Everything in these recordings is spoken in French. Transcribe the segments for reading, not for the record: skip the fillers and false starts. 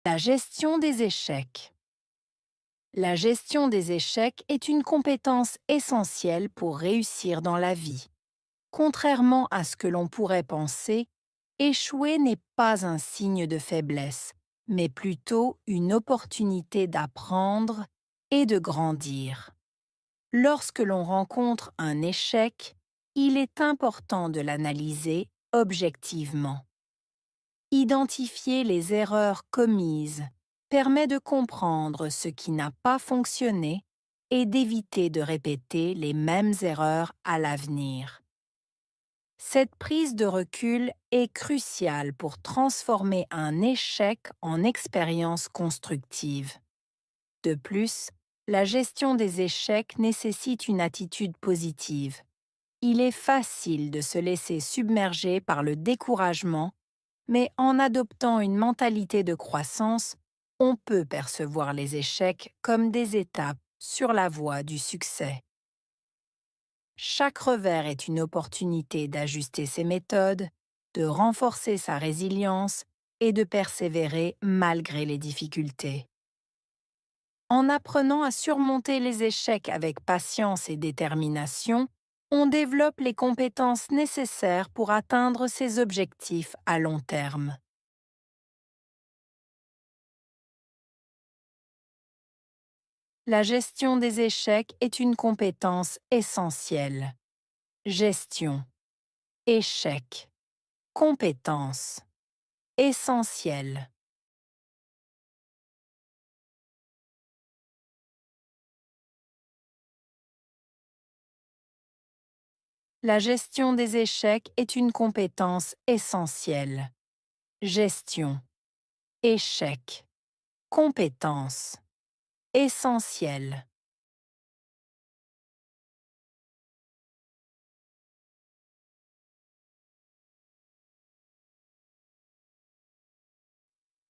La gestion des échecs. La gestion des échecs est une compétence essentielle pour réussir dans la vie. Contrairement à ce que l'on pourrait penser, échouer n'est pas un signe de faiblesse, mais plutôt une opportunité d'apprendre et de grandir. Lorsque l'on rencontre un échec, il est important de l'analyser objectivement. Identifier les erreurs commises permet de comprendre ce qui n'a pas fonctionné et d'éviter de répéter les mêmes erreurs à l'avenir. Cette prise de recul est cruciale pour transformer un échec en expérience constructive. De plus, la gestion des échecs nécessite une attitude positive. Il est facile de se laisser submerger par le découragement, mais en adoptant une mentalité de croissance, on peut percevoir les échecs comme des étapes sur la voie du succès. Chaque revers est une opportunité d'ajuster ses méthodes, de renforcer sa résilience et de persévérer malgré les difficultés. En apprenant à surmonter les échecs avec patience et détermination, on développe les compétences nécessaires pour atteindre ses objectifs à long terme. La gestion des échecs est une compétence essentielle. Gestion, échec, compétence, essentielle. La gestion des échecs est une compétence essentielle. Gestion, échec, compétence, essentielle.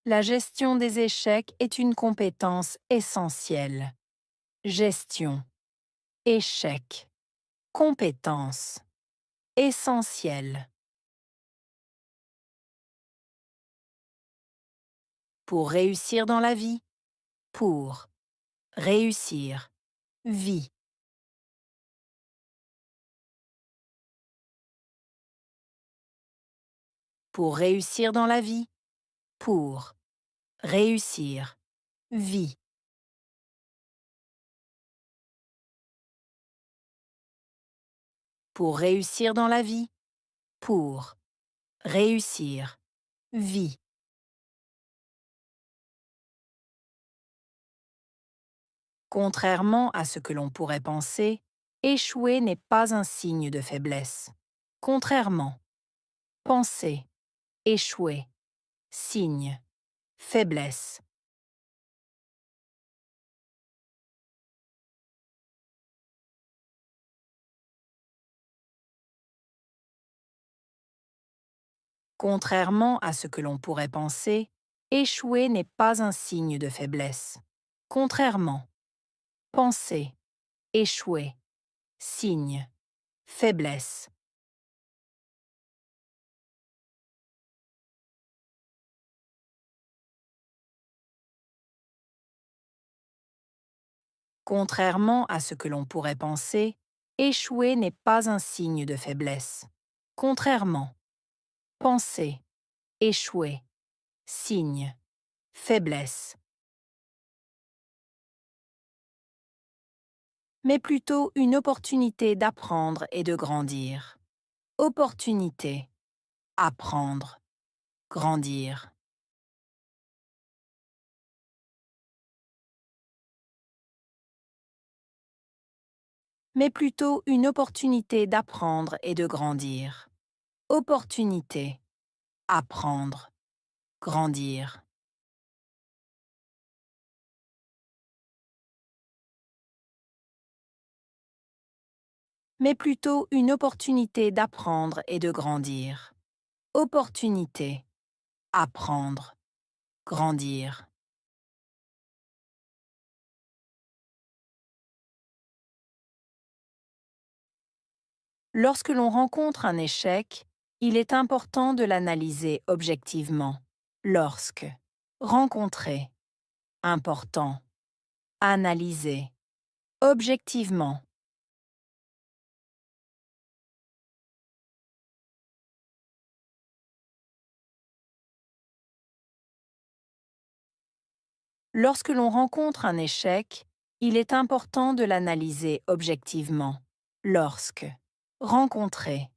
La gestion des échecs est une compétence essentielle. Gestion, échec, compétence, essentielle. Pour réussir dans la vie. Pour réussir. Vie. Pour réussir dans la vie. Pour réussir. Vie. Pour réussir dans la vie. Pour réussir. Vie. Contrairement à ce que l'on pourrait penser, échouer n'est pas un signe de faiblesse. Contrairement, penser, échouer, signe, faiblesse. Contrairement à ce que l'on pourrait penser, échouer n'est pas un signe de faiblesse. Contrairement, penser, échouer, signe, faiblesse. Contrairement à ce que l'on pourrait penser, échouer n'est pas un signe de faiblesse. Contrairement, penser, échouer, signe, faiblesse. Mais plutôt une opportunité d'apprendre et de grandir. Opportunité, apprendre, grandir. Mais plutôt une opportunité d'apprendre et de grandir. Opportunité, apprendre, grandir. Mais plutôt une opportunité d'apprendre et de grandir. Opportunité, apprendre, grandir. Lorsque l'on rencontre un échec, il est important de l'analyser objectivement. Lorsque rencontrer, important, analyser, objectivement. Lorsque l'on rencontre un échec, il est important de l'analyser objectivement. Lorsque, rencontrer,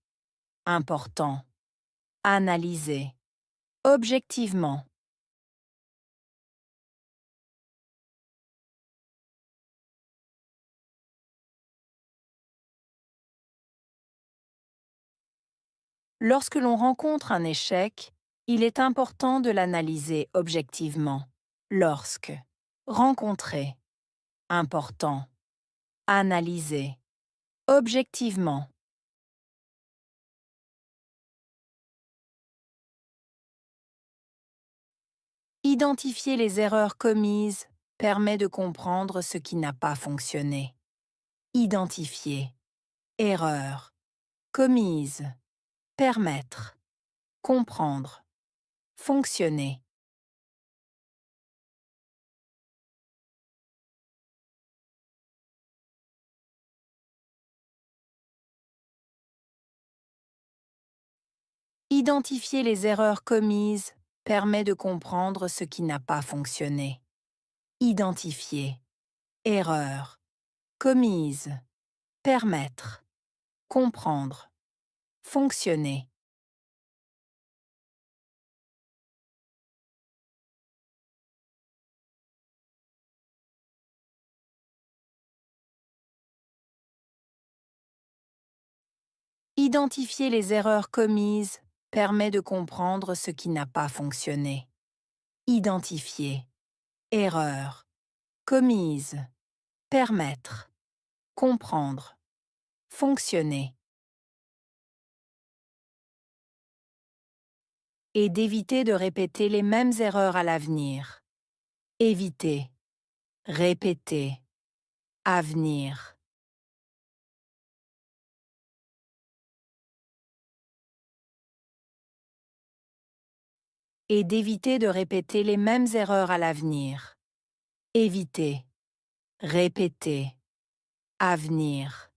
important, analyser, objectivement. Lorsque l'on rencontre un échec, il est important de l'analyser objectivement. Lorsque, rencontrer, important, analyser, objectivement. Identifier les erreurs commises permet de comprendre ce qui n'a pas fonctionné. Identifier, erreur, commise, permettre, comprendre, fonctionner. Identifier les erreurs commises permet de comprendre ce qui n'a pas fonctionné. Identifier, erreur, commise, permettre, comprendre, fonctionner. Identifier les erreurs commises permet de comprendre ce qui n'a pas fonctionné. Identifier, erreur, commise, permettre, comprendre, fonctionner. Et d'éviter de répéter les mêmes erreurs à l'avenir. Éviter, répéter, avenir. Et d'éviter de répéter les mêmes erreurs à l'avenir. Éviter, répéter, avenir.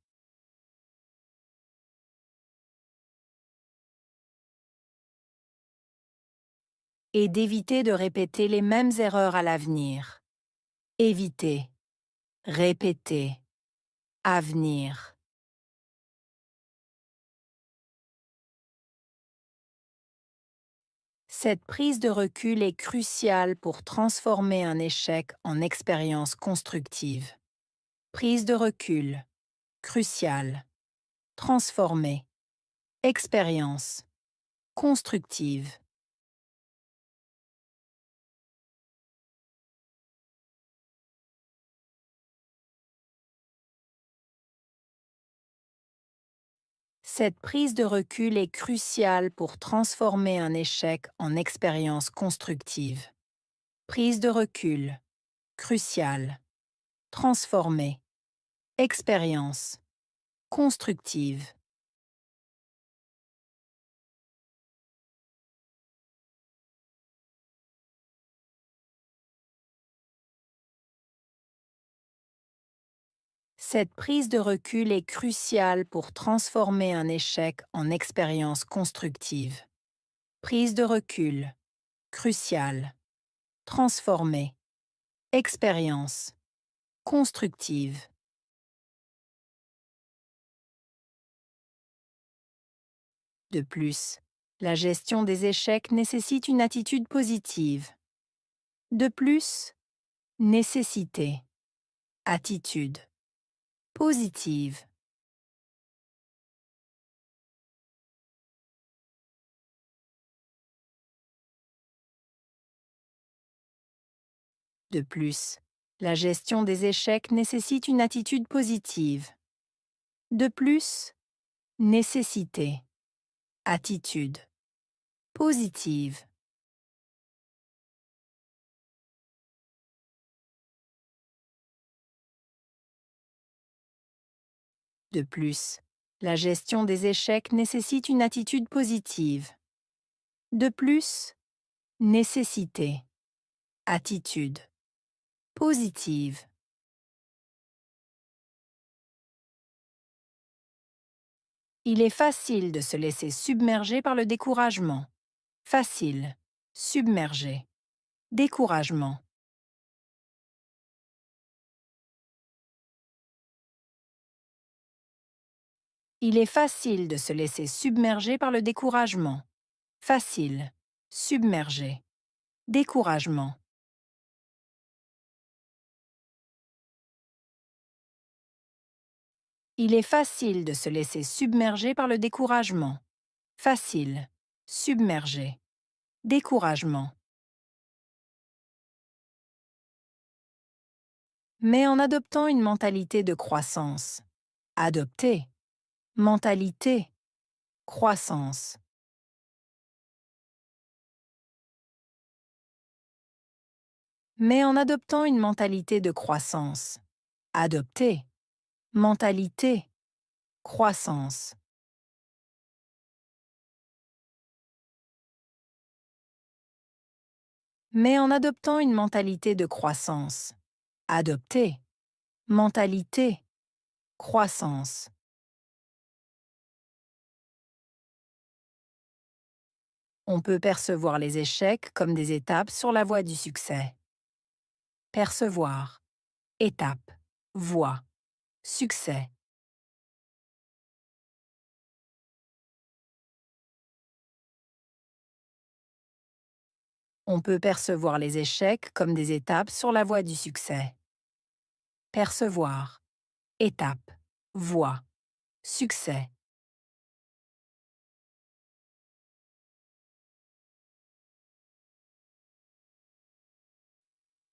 Et d'éviter de répéter les mêmes erreurs à l'avenir. Éviter, répéter, avenir. Cette prise de recul est cruciale pour transformer un échec en expérience constructive. Prise de recul, cruciale. Transformer, expérience, constructive. Cette prise de recul est cruciale pour transformer un échec en expérience constructive. Prise de recul, cruciale. Transformer, expérience, constructive. Cette prise de recul est cruciale pour transformer un échec en expérience constructive. Prise de recul, cruciale. Transformer, expérience, constructive. De plus, la gestion des échecs nécessite une attitude positive. De plus, nécessité, attitude, positive. De plus, la gestion des échecs nécessite une attitude positive. De plus, nécessité, attitude, positive. De plus, la gestion des échecs nécessite une attitude positive. De plus, nécessité, Attitude. Positive. Il est facile de se laisser submerger par le découragement. Facile. Submerger. Découragement. Il est facile de se laisser submerger par le découragement. Facile. Submerger. Découragement. Il est facile de se laisser submerger par le découragement. Facile. Submerger. Découragement. Mais en adoptant une mentalité de croissance. Adopter. Mentalité. Croissance. Mais en adoptant une mentalité de croissance. Adopter. Mentalité. Croissance. Mais en adoptant une mentalité de croissance. Adopter. Mentalité. Croissance. On peut percevoir les échecs comme des étapes sur la voie du succès. Percevoir. Étape. Voie. Succès. On peut percevoir les échecs comme des étapes sur la voie du succès. Percevoir. Étape. Voie. Succès.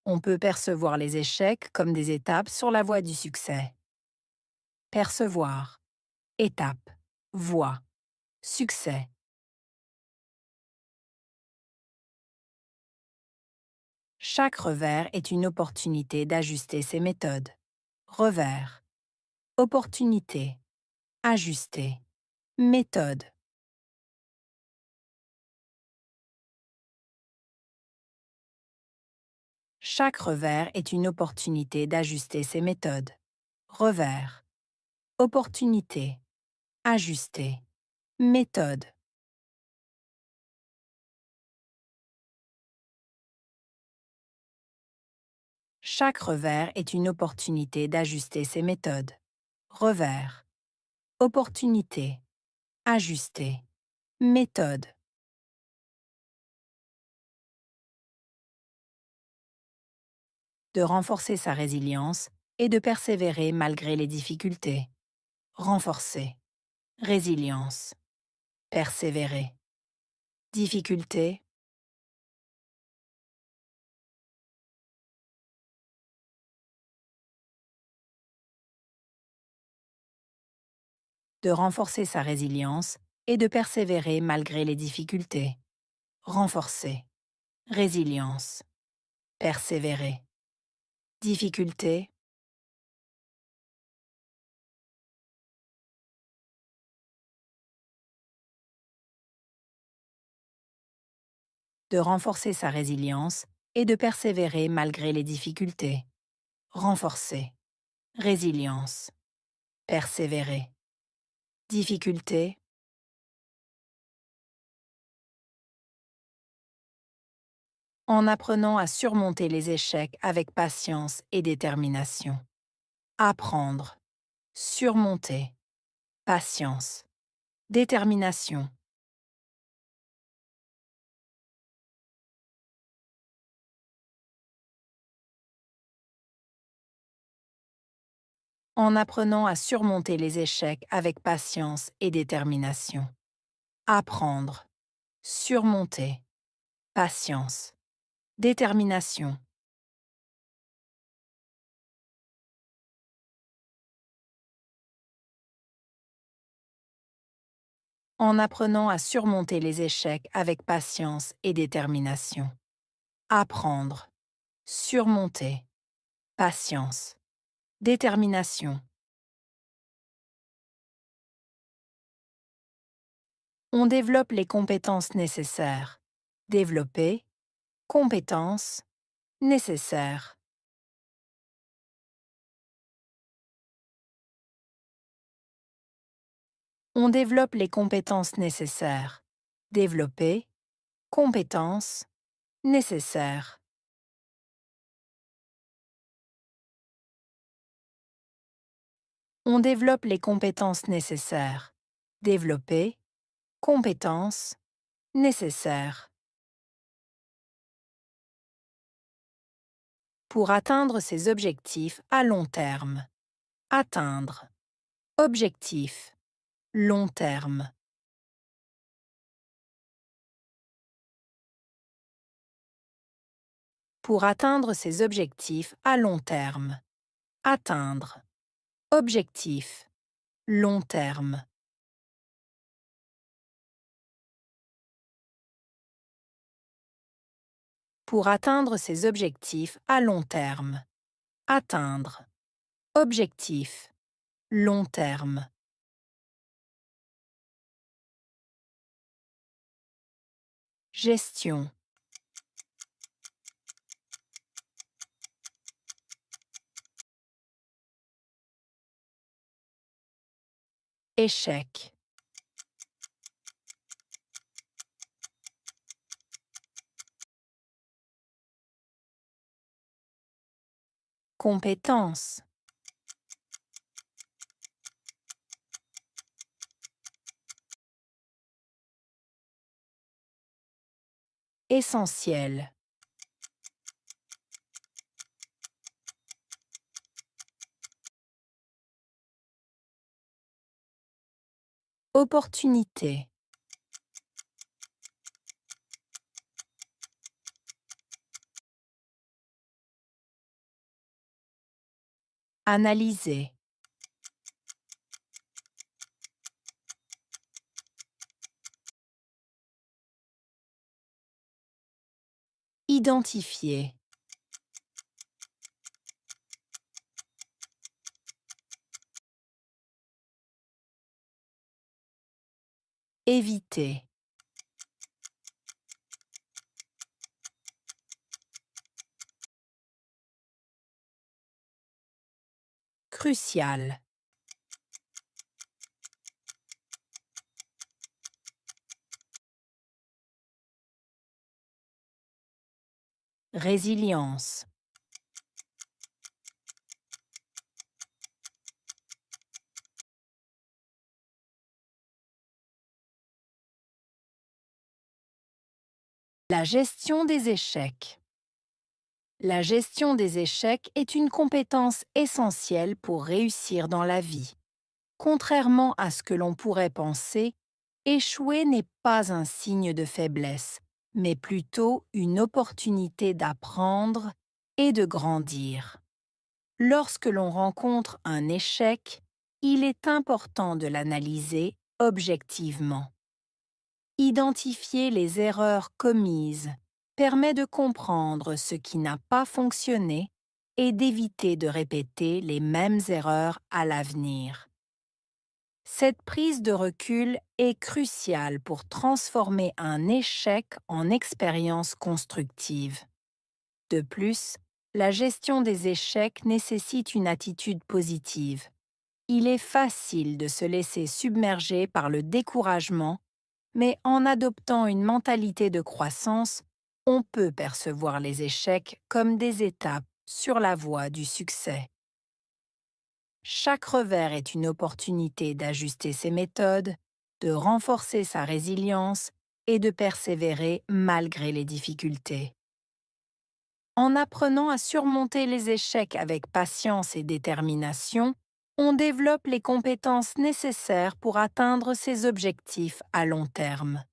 On peut percevoir les échecs comme des étapes sur la voie du succès. Percevoir. Étape. Voie. Succès. Chaque revers est une opportunité d'ajuster ses méthodes. Revers. Opportunité. Ajuster. Méthode. Chaque revers est une opportunité d'ajuster ses méthodes. Revers. Opportunité. Ajuster. Méthode. Chaque revers est une opportunité d'ajuster ses méthodes. Revers. Opportunité. Ajuster. Méthode. De renforcer sa résilience et de persévérer malgré les difficultés. Renforcer. Résilience. Persévérer. Difficulté. De renforcer sa résilience et de persévérer malgré les difficultés. Renforcer. Résilience. Persévérer. Difficulté. De renforcer sa résilience et de persévérer malgré les difficultés. Renforcer. Résilience. Persévérer. Difficulté. En apprenant à surmonter les échecs avec patience et détermination. Apprendre. Surmonter. Patience. Détermination. En apprenant à surmonter les échecs avec patience et détermination. Apprendre. Surmonter. Patience. Détermination. En apprenant à surmonter les échecs avec patience et détermination. Apprendre. Surmonter. Patience. Détermination. On développe les compétences nécessaires. Développer. Compétences. nécessaire. On développe les compétences nécessaires. Développer, compétences, nécessaires. On développe les compétences nécessaires. Développer, compétences, nécessaires. Pour atteindre ses objectifs à long terme. Atteindre. Objectif. Long terme. Pour atteindre ses objectifs à long terme. Atteindre. Objectif. Long terme. Pour atteindre ses objectifs à long terme. Atteindre. Objectif. Long terme. Gestion. Échec. Compétence. Essentiel. Opportunité. Analyser. Identifier. Éviter. Crucial. Résilience. La gestion des échecs. La gestion des échecs est une compétence essentielle pour réussir dans la vie. Contrairement à ce que l'on pourrait penser, échouer n'est pas un signe de faiblesse, mais plutôt une opportunité d'apprendre et de grandir. Lorsque l'on rencontre un échec, il est important de l'analyser objectivement. Identifier les erreurs commises permet de comprendre ce qui n'a pas fonctionné et d'éviter de répéter les mêmes erreurs à l'avenir. Cette prise de recul est cruciale pour transformer un échec en expérience constructive. De plus, la gestion des échecs nécessite une attitude positive. Il est facile de se laisser submerger par le découragement, mais en adoptant une mentalité de croissance, on peut percevoir les échecs comme des étapes sur la voie du succès. Chaque revers est une opportunité d'ajuster ses méthodes, de renforcer sa résilience et de persévérer malgré les difficultés. En apprenant à surmonter les échecs avec patience et détermination, on développe les compétences nécessaires pour atteindre ses objectifs à long terme.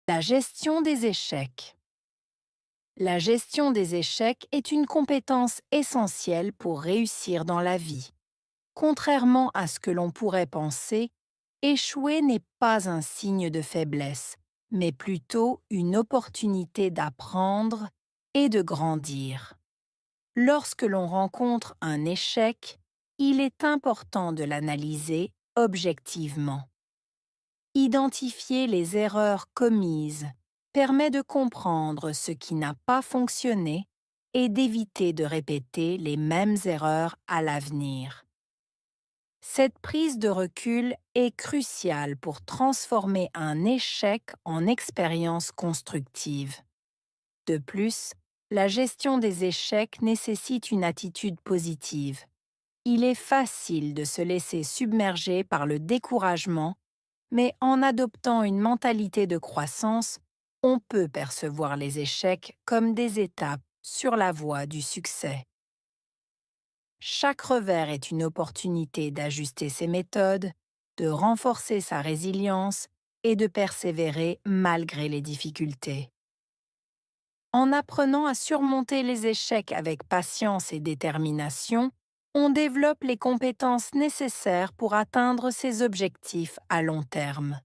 La gestion des échecs. La gestion des échecs est une compétence essentielle pour réussir dans la vie. Contrairement à ce que l'on pourrait penser, échouer n'est pas un signe de faiblesse, mais plutôt une opportunité d'apprendre et de grandir. Lorsque l'on rencontre un échec, il est important de l'analyser objectivement. Identifier les erreurs commises permet de comprendre ce qui n'a pas fonctionné et d'éviter de répéter les mêmes erreurs à l'avenir. Cette prise de recul est cruciale pour transformer un échec en expérience constructive. De plus, la gestion des échecs nécessite une attitude positive. Il est facile de se laisser submerger par le découragement, mais en adoptant une mentalité de croissance, on peut percevoir les échecs comme des étapes sur la voie du succès. Chaque revers est une opportunité d'ajuster ses méthodes, de renforcer sa résilience et de persévérer malgré les difficultés. En apprenant à surmonter les échecs avec patience et détermination, on développe les compétences nécessaires pour atteindre ses objectifs à long terme.